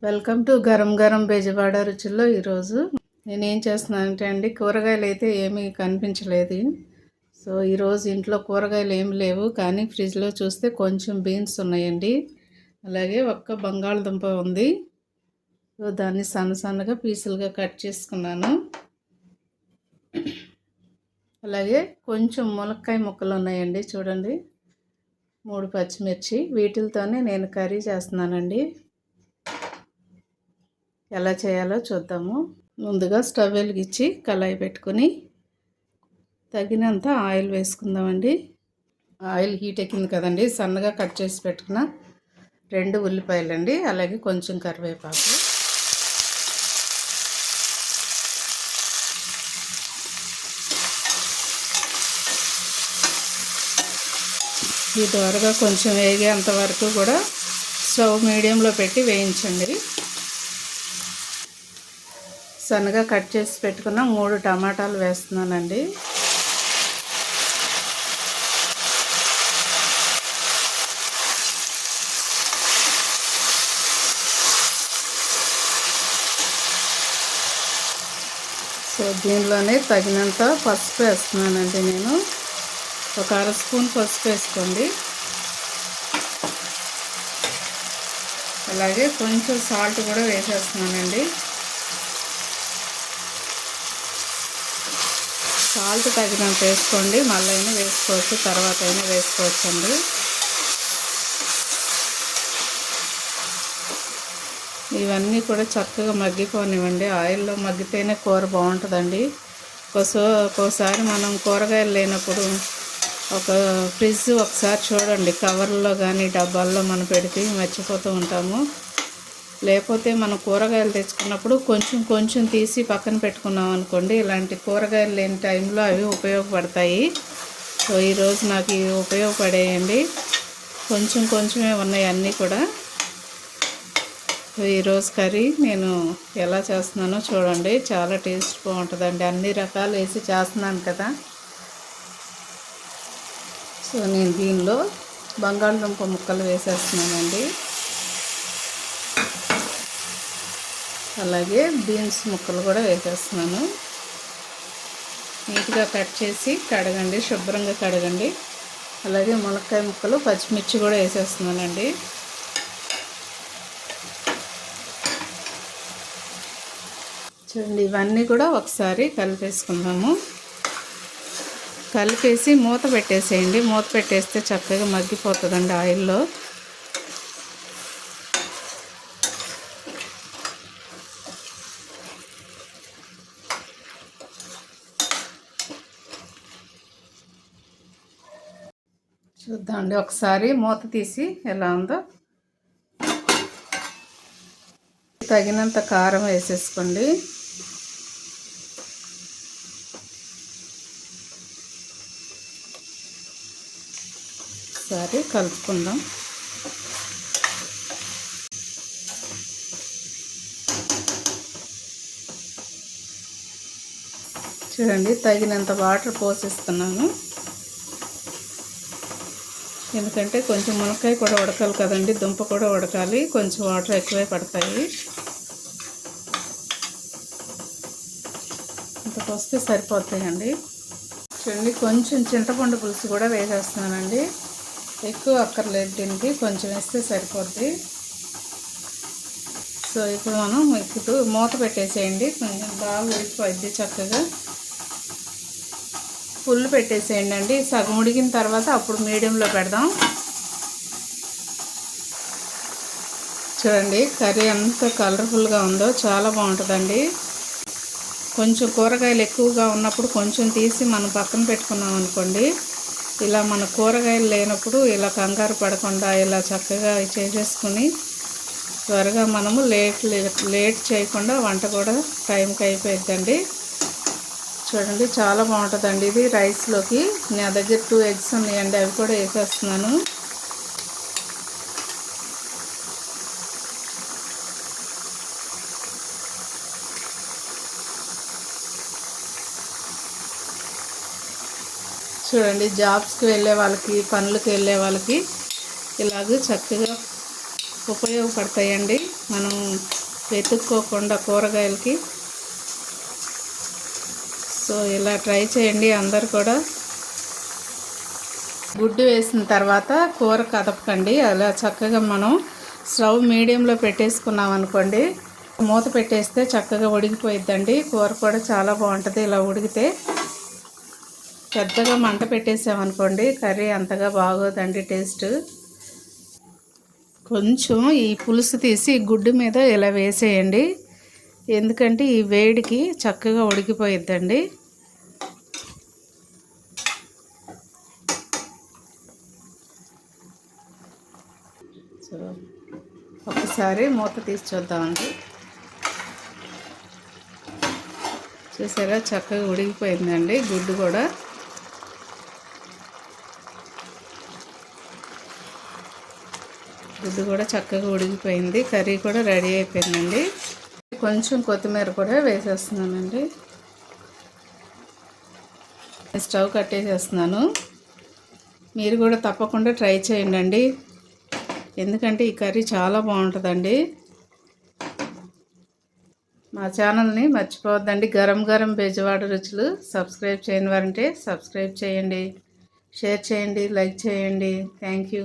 Welcome to గరం గరం బెజవాడ రుచుల్లో. ఈరోజు నేనేం చేస్తున్నానంటే అండి, కూరగాయలు అయితే ఏమీ కనిపించలేదు. సో ఈరోజు ఇంట్లో కూరగాయలు ఏమి లేవు, కానీ ఫ్రిడ్జ్లో చూస్తే కొంచెం బీన్స్ ఉన్నాయండి. అలాగే ఒక్క బంగాళదుంప ఉంది. సో దాన్ని సన్న సన్నగా పీసులుగా కట్ చేసుకున్నాను. అలాగే కొంచెం ములక్కాయ ముక్కలు ఉన్నాయండి, చూడండి. 3 పచ్చిమిర్చి. వీటితోనే నేను కర్రీ చేస్తున్నానండి. ఎలా చేయాలో చూద్దాము. ముందుగా స్టవ్ వెలిగించి కళాయి పెట్టుకొని తగినంత ఆయిల్ వేసుకుందామండి. ఆయిల్ హీట్ ఎక్కింది కదండి, సన్నగా కట్ చేసి పెట్టుకున్న 2 ఉల్లిపాయలండి, అలాగే కొంచెం కరివేపాకు. ఈ త్వరగా కొంచెం వేగేంత వరకు కూడా స్టవ్ మీడియంలో పెట్టి వేయించండి. సన్నగా కట్ చేసి పెట్టుకున్న 3 టమాటాలు వేస్తున్నానండి. సో దీనిలోనే తగినంత పసుపు వేస్తున్నానండి. నేను ఒక 1/2 స్పూన్ పసుపు వేసుకోండి. అలాగే కొంచెం సాల్ట్ కూడా వేసేస్తున్నానండి. సాల్ట్ తగినంత వేసుకోండి, మళ్ళీ అయినా వేసుకోవచ్చు, తర్వాత అయినా వేసుకోవచ్చు అండి. ఇవన్నీ కూడా చక్కగా మగ్గిపోనివ్వండి. ఆయిల్లో మగ్గితేనే కూర బాగుంటుందండి. ఒక్కోసారి మనం కూరగాయలు లేనప్పుడు ఫ్రిడ్జ్ ఒకసారి చూడండి, కవర్లో కానీ డబ్బాల్లో మనం పెడితే మర్చిపోతూ ఉంటాము. లేకపోతే మనం కూరగాయలు తెచ్చుకున్నప్పుడు కొంచెం తీసి పక్కన పెట్టుకున్నాం అనుకోండి, ఇలాంటి కూరగాయలు లేని టైంలో అవి ఉపయోగపడతాయి. సో ఈరోజు నాకు ఇవి ఉపయోగపడేయండి. కొంచెమే ఉన్నాయి అన్నీ కూడా. సో ఈరోజు కర్రీ నేను ఎలా చేస్తున్నానో చూడండి, చాలా టేస్ట్ బాగుంటుందండి. అన్ని రకాలు వేసి చేస్తున్నాను కదా. సో నేను దీనిలో బంగాళదుంప ముక్కలు వేసేస్తున్నానండి. అలాగే బీన్స్ ముక్కలు కూడా వేసేస్తున్నాను. నీట్గా కట్ చేసి కడగండి, శుభ్రంగా కడగండి. అలాగే మునక్కాయ ముక్కలు, పచ్చిమిర్చి కూడా వేసేస్తున్నానండి. చూడండి, ఇవన్నీ కూడా ఒకసారి కలిపేసుకుందాము. కలిపేసి మూత పెట్టేసేయండి. మూత పెట్టేస్తే చక్కగా మగ్గిపోతుందండి ఆయిల్లో. చూద్దామండి, ఒకసారి మూత తీసి ఎలా ఉందో. తగినంత కారం వేసేసుకోండి. ఒకసారి కలుపుకుందాం. చూడండి, తగినంత వాటర్ పోసేస్తున్నాను. ఎందుకంటే కొంచెం మునక్కాయ కూడా ఉడకాలి కదండి, దుంప కూడా ఉడకాలి, కొంచెం వాటర్ ఎక్కువే పడతాయి. ఇంత పోస్తే సరిపోతాయండి. చూడండి, కొంచెం చింతపండు పులుసు కూడా వేసేస్తున్నానండి. ఎక్కువ అక్కర్లేదు దీనికి, కొంచెం వేస్తే సరిపోద్ది. సో ఇప్పుడు మనం మూత పెట్టేసేయండి. కొంచెం బాగా ఉడికిపోద్ది చక్కగా. ఫుల్ పెట్టేసేయండి అండి. సగం ఉడికిన తర్వాత అప్పుడు మీడియంలో పెడదాం. చూడండి, కర్రీ ఎంత కలర్ఫుల్గా ఉందో, చాలా బాగుంటుందండి. కొంచెం కూరగాయలు ఎక్కువగా ఉన్నప్పుడు కొంచెం తీసి మనం పక్కన పెట్టుకున్నాం అనుకోండి, ఇలా మన కూరగాయలు లేనప్పుడు ఇలా కంగారు పడకుండా ఇలా చక్కగా చేసేసుకుని త్వరగా మనము లేట్ చేయకుండా వంట కూడా టైంకి అయిపోయిద్దండి. చూడండి, చాలా బాగుంటుందండి ఇది రైస్లోకి. నా దగ్గర 2 ఎగ్స్ ఉన్నాయండి, అవి కూడా వేసేస్తున్నాను. చూడండి, జాబ్స్కి వెళ్ళే వాళ్ళకి, పనులకు వెళ్ళే వాళ్ళకి ఇలాగ చక్కగా ఉపయోగపడతాయండి. మనం వెతుక్కోకుండా కూరగాయలకి. సో ఇలా ట్రై చేయండి అందరు కూడా. గుడ్డు వేసిన తర్వాత కూర కదపకండి. అలా చక్కగా మనం స్టవ్ మీడియంలో పెట్టేసుకున్నాం అనుకోండి, మూత పెట్టేస్తే చక్కగా ఉడికిపోయిద్దండి. కూర కూడా చాలా బాగుంటుంది ఇలా ఉడికితే. పెద్దగా మంట పెట్టేసామనుకోండి కర్రీ అంతగా బాగోదండి టేస్ట్. కొంచెం ఈ పులుసు తీసి గుడ్డు మీద ఇలా వేసేయండి, ఎందుకంటే ఈ వేడికి చక్కగా ఉడికిపోయిద్దండి. సో ఒకసారి మూత తీసి చూద్దామండి. చూసారా చక్కగా ఉడికిపోయిందండి గుడ్డు కూడా. గుడ్డు కూడా చక్కగా ఉడికిపోయింది, కర్రీ కూడా రెడీ అయిపోయిందండి. కొంచెం కొత్తిమీర కూడా వేసేస్తున్నానండి. స్టవ్ కట్టేసేస్తున్నాను. మీరు కూడా తప్పకుండా ట్రై చేయండి, ఎందుకంటే ఈ కర్రీ చాలా బాగుంటుందండి. మా ఛానల్ని మర్చిపోవద్దండి. గరం గరం బెజవాడ రుచులు. సబ్స్క్రైబ్ చేయని వారంటే సబ్స్క్రైబ్ చేయండి, షేర్ చేయండి, లైక్ చేయండి. Thank you.